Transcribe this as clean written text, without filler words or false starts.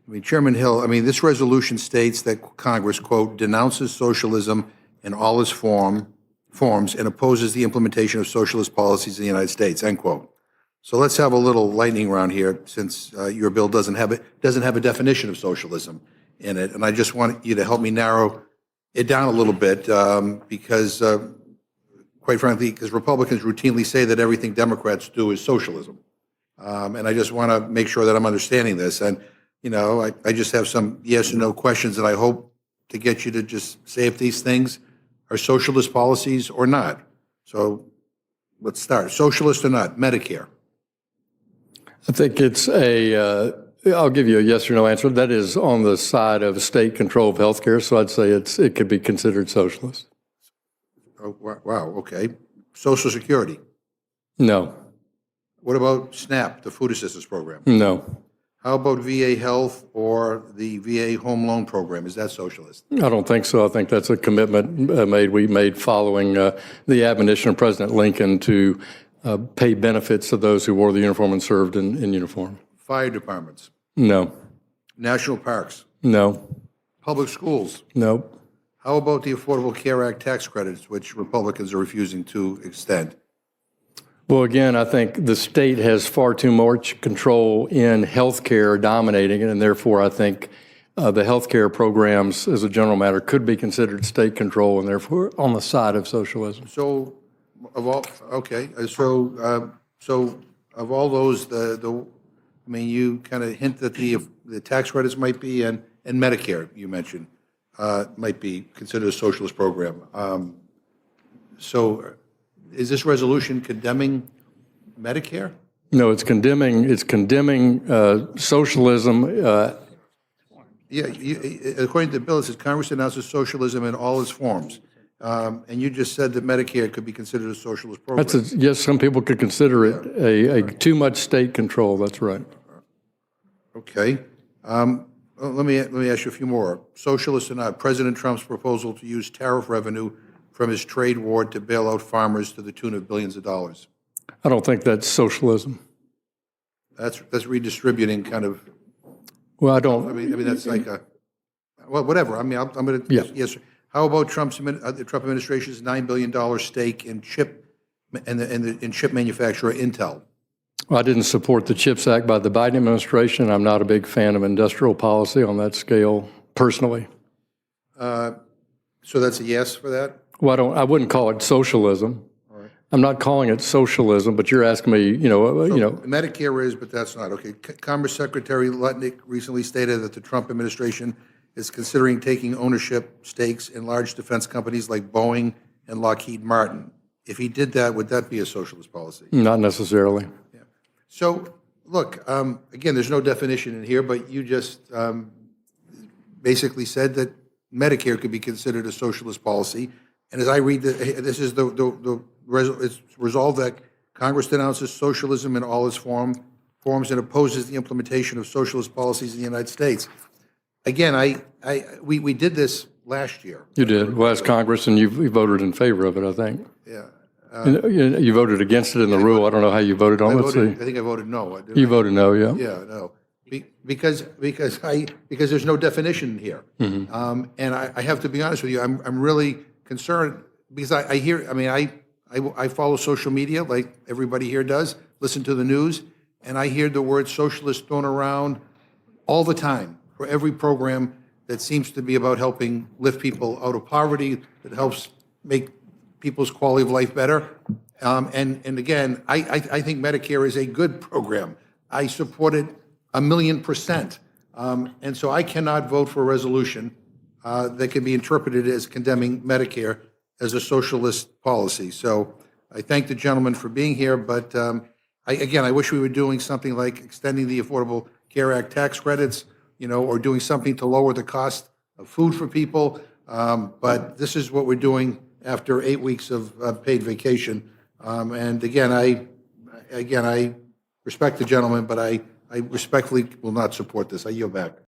I mean, Chairman Hill, I mean, this resolution states that Congress, quote, denounces socialism in all its forms and opposes the implementation of socialist policies in the United States, end quote. So let's have a little lightning round here, since your bill doesn't have a definition of socialism in it, and I just want you to help me narrow it down a little bit, because, quite frankly, because Republicans routinely say that everything Democrats do is socialism, and I just want to make sure that I'm understanding this. And you know, I just have some yes or no questions that I hope to get you to just say if these things are socialist policies or not. So let's start. Socialist or not, Medicare. I think it's I'll give you a yes or no answer. That is on the side of state control of health care, so I'd say it could be considered socialist. Oh, wow, okay. Social Security. No. What about SNAP, the Food Assistance Program? No. How about VA Health or the VA Home Loan Program? Is that socialist? I don't think so. I think that's a commitment we made following the admonition of President Lincoln to pay benefits to those who wore the uniform and served in uniform. Fire departments? No. National parks? No. Public schools? No. How about the Affordable Care Act tax credits, which Republicans are refusing to extend? Well, again, I think the state has far too much control in health care dominating it, and therefore I think the health care programs, as a general matter, could be considered state control and therefore on the side of socialism. So, of all, okay, so of all those, I mean, you kind of hint that the tax credits might be, and Medicare, you mentioned, might be considered a socialist program. So is this resolution condemning Medicare? No, it's condemning socialism. Yeah, according to the bill, it says Congress announces socialism in all its forms. And you just said that Medicare could be considered a socialist program. Yes, some people could consider it a too much state control. That's right. Okay. Let me ask you a few more. Socialist or not, President Trump's proposal to use tariff revenue from his trade war to bail out farmers to the tune of billions of dollars. I don't think that's socialism. That's redistributing kind of. Well, I don't. I mean that's like a. Well, whatever. I mean, I'm going to. Yeah. Yes. How about the Trump administration's $9 billion stake in chip manufacturer Intel? Well, I didn't support the CHIPS Act by the Biden administration. I'm not a big fan of industrial policy on that scale, personally. So that's a yes for that? Well, I wouldn't call it socialism. All right. I'm not calling it socialism, but you're asking me, Medicare is, but that's not. Okay. Commerce Secretary Lutnick recently stated that the Trump administration is considering taking ownership stakes in large defense companies like Boeing and Lockheed Martin. If he did that, would that be a socialist policy? Not necessarily. Yeah. So, look, again, there's no definition in here, but you just basically said that Medicare could be considered a socialist policy. And as I read, this is it's resolved that Congress denounces socialism in all its forms and opposes the implementation of socialist policies in the United States. Again, we did this last year. You did, last Congress, and you voted in favor of it, I think. Yeah. You voted against it in the rule. I don't know how you voted on it. I think I voted no. You voted no, yeah. Yeah, no. Because there's no definition here. Mm-hmm. And I have to be honest with you, I'm really concerned because I follow social media like everybody here does, listen to the news, and I hear the word socialist thrown around all the time for every program that seems to be about helping lift people out of poverty, that helps make people's quality of life better. And again, I think Medicare is a good program. I support it 1,000,000%. And so I cannot vote for a resolution that can be interpreted as condemning Medicare as a socialist policy. So I thank the gentleman for being here, but I wish we were doing something like extending the Affordable Care Act tax credits, or doing something to lower the cost of food for people. But this is what we're doing after 8 weeks of paid vacation. And again, I respect the gentleman, but I respectfully will not support this. I yield back.